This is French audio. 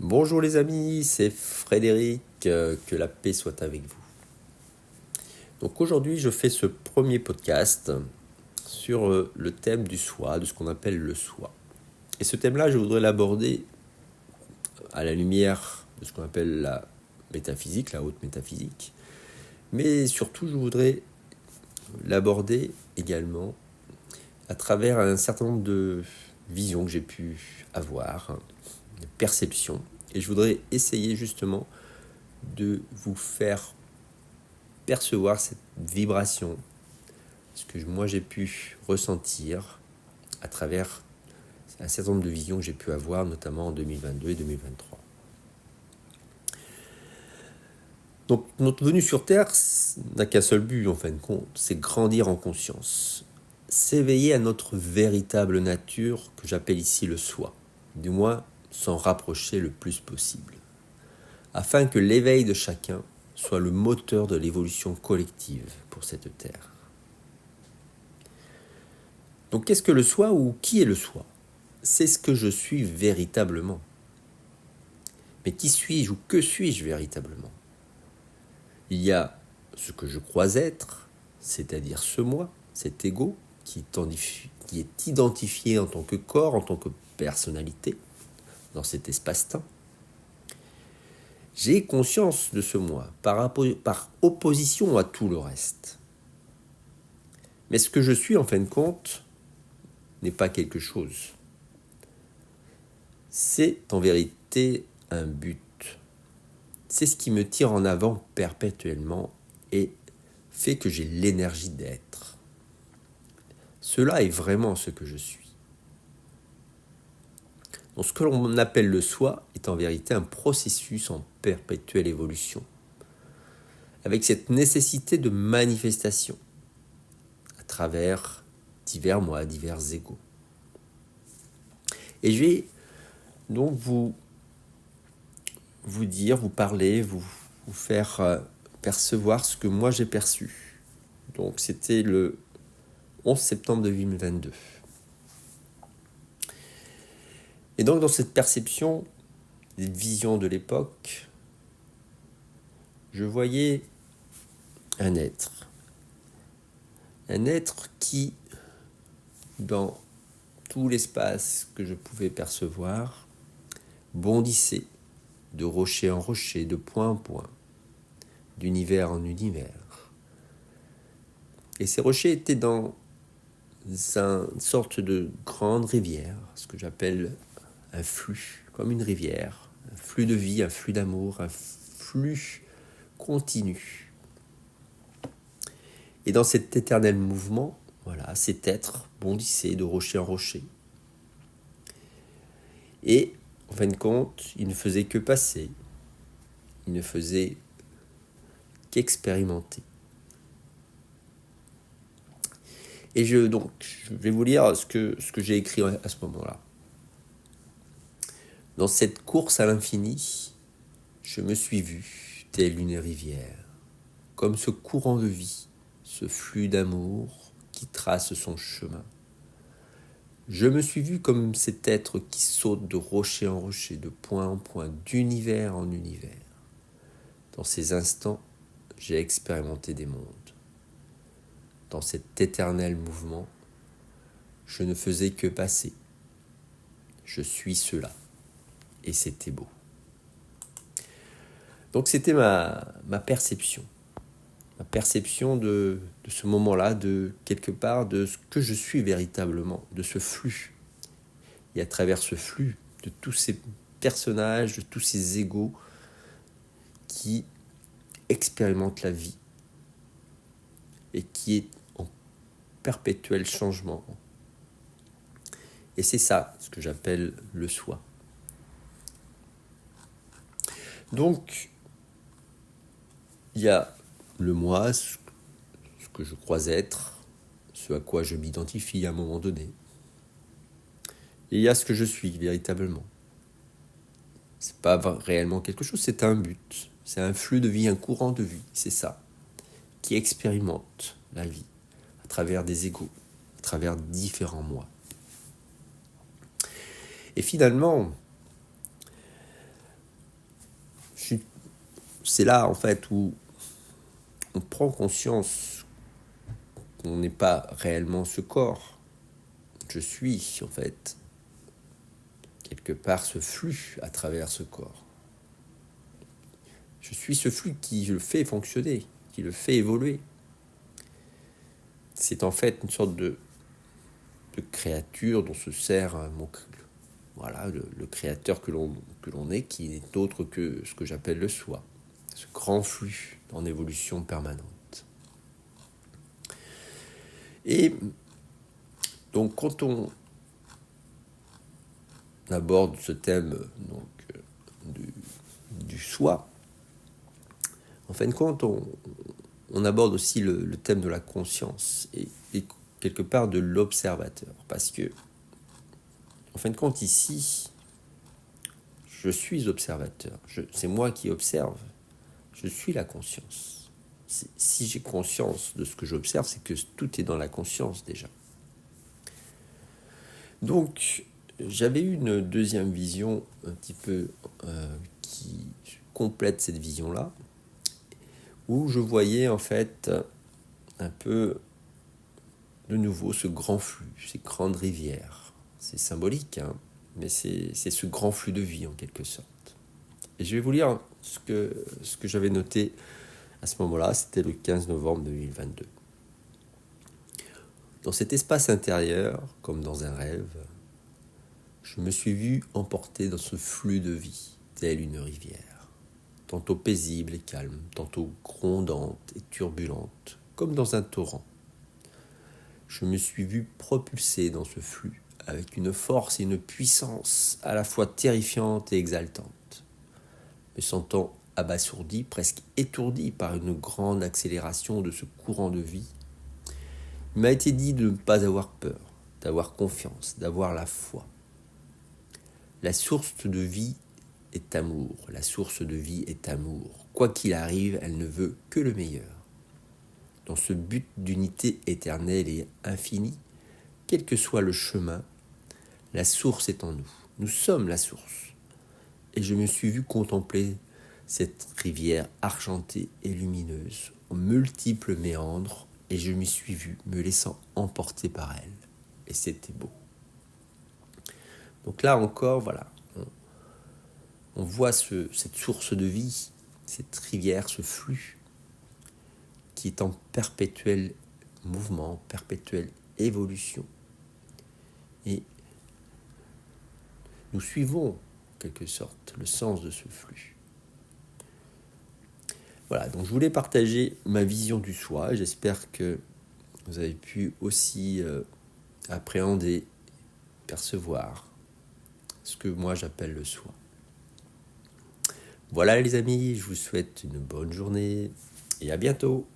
Bonjour les amis, c'est Frédéric, que la paix soit avec vous. Donc aujourd'hui je fais ce premier podcast sur le thème du soi, de ce qu'on appelle le soi. Et ce thème-là, je voudrais l'aborder à la lumière de ce qu'on appelle la métaphysique, la haute métaphysique. Mais surtout, je voudrais l'aborder également à travers un certain nombre de visions que j'ai pu avoir, de perceptions. Et je voudrais essayer justement de vous faire percevoir cette vibration, ce que moi j'ai pu ressentir à travers un certain nombre de visions que j'ai pu avoir, notamment en 2022 et 2023. Donc notre venue sur Terre n'a qu'un seul but en fin de compte, c'est grandir en conscience, s'éveiller à notre véritable nature que j'appelle ici le soi, du moins s'en rapprocher le plus possible, afin que l'éveil de chacun soit le moteur de l'évolution collective pour cette Terre. Donc qu'est-ce que le soi ou qui est le soi ? C'est ce que je suis véritablement. Mais qui suis-je ou que suis-je véritablement ? Il y a ce que je crois être, c'est-à-dire ce moi, cet ego, qui est identifié en tant que corps, en tant que personnalité, dans cet espace-temps. J'ai conscience de ce moi, par opposition à tout le reste. Mais ce que je suis, en fin de compte, n'est pas quelque chose. C'est en vérité un but. C'est ce qui me tire en avant perpétuellement et fait que j'ai l'énergie d'être. Cela est vraiment ce que je suis. Donc ce que l'on appelle le soi est en vérité un processus en perpétuelle évolution, avec cette nécessité de manifestation à travers divers moi, divers égos. Et je vais donc vous dire, vous parler, vous faire percevoir ce que moi j'ai perçu. Donc c'était le 11 septembre 2022. Et donc dans cette perception, cette vision de l'époque, je voyais un être qui, dans tout l'espace que je pouvais percevoir, bondissait de rocher en rocher, de point en point, d'univers en univers. Et ces rochers étaient dans une sorte de grande rivière, ce que j'appelle un flux, comme une rivière, un flux de vie, un flux d'amour, un flux continu. Et dans cet éternel mouvement, voilà, cet être bondissait de rocher en rocher. Et en fin de compte, il ne faisait que passer, il ne faisait qu'expérimenter. Et je vais vous lire ce que j'ai écrit à ce moment-là. Dans cette course à l'infini, je me suis vu telle une rivière, comme ce courant de vie, ce flux d'amour qui trace son chemin. Je me suis vu comme cet être qui saute de rocher en rocher, de point en point, d'univers en univers. Dans ces instants, j'ai expérimenté des mondes. Dans cet éternel mouvement, je ne faisais que passer. Je suis cela. Et c'était beau. Donc c'était ma perception. Ma perception de ce moment-là, de quelque part, de ce que je suis véritablement, de ce flux. Et à travers ce flux, de tous ces personnages, de tous ces égos qui expérimentent la vie et qui est en perpétuel changement. Et c'est ça, ce que j'appelle le soi. Donc, il y a le moi, ce que je crois être, ce à quoi je m'identifie à un moment donné. Et il y a ce que je suis véritablement. C'est pas réellement quelque chose, c'est un but. C'est un flux de vie, un courant de vie, c'est ça. Qui expérimente la vie à travers des égos, à travers différents moi. Et finalement, c'est là en fait où on prend conscience qu'on n'est pas réellement ce corps. Je suis en fait quelque part ce flux à travers ce corps. Je suis ce flux qui le fait fonctionner, qui le fait évoluer. C'est en fait une sorte de créature dont se sert mon voilà, le créateur que l'on est, qui n'est autre que ce que j'appelle le soi, ce grand flux en évolution permanente. Et donc quand on aborde ce thème du soi, en fin de compte, on aborde aussi le thème de la conscience et quelque part de l'observateur. Parce que, en fin de compte, ici, je suis observateur. C'est moi qui observe. Je suis la conscience. Si j'ai conscience de ce que j'observe, c'est que tout est dans la conscience déjà. Donc, j'avais eu une deuxième vision un petit peu qui complète cette vision-là, où je voyais en fait un peu de nouveau ce grand flux, ces grandes rivières. C'est symbolique, hein, mais c'est ce grand flux de vie en quelque sorte. Et je vais vous lire ce que j'avais noté à ce moment-là, c'était le 15 novembre 2022. Dans cet espace intérieur, comme dans un rêve, je me suis vu emporté dans ce flux de vie, telle une rivière, tantôt paisible et calme, tantôt grondante et turbulente, comme dans un torrent. Je me suis vu propulsé dans ce flux, avec une force et une puissance à la fois terrifiante et exaltante, me sentant abasourdi, presque étourdi par une grande accélération de ce courant de vie. Il m'a été dit de ne pas avoir peur, d'avoir confiance, d'avoir la foi. La source de vie est amour, la source de vie est amour. Quoi qu'il arrive, elle ne veut que le meilleur. Dans ce but d'unité éternelle et infinie, quel que soit le chemin, la source est en nous. Nous sommes la source. Et je me suis vu contempler cette rivière argentée et lumineuse, en multiples méandres, et je m'y suis vu me laissant emporter par elle. Et c'était beau. Donc là encore, voilà, on voit cette source de vie, cette rivière, ce flux, qui est en perpétuel mouvement, perpétuelle évolution. Et nous suivons, en quelque sorte, le sens de ce flux. Voilà, donc je voulais partager ma vision du soi. J'espère que vous avez pu aussi appréhender, percevoir ce que moi j'appelle le soi. Voilà les amis, je vous souhaite une bonne journée et à bientôt.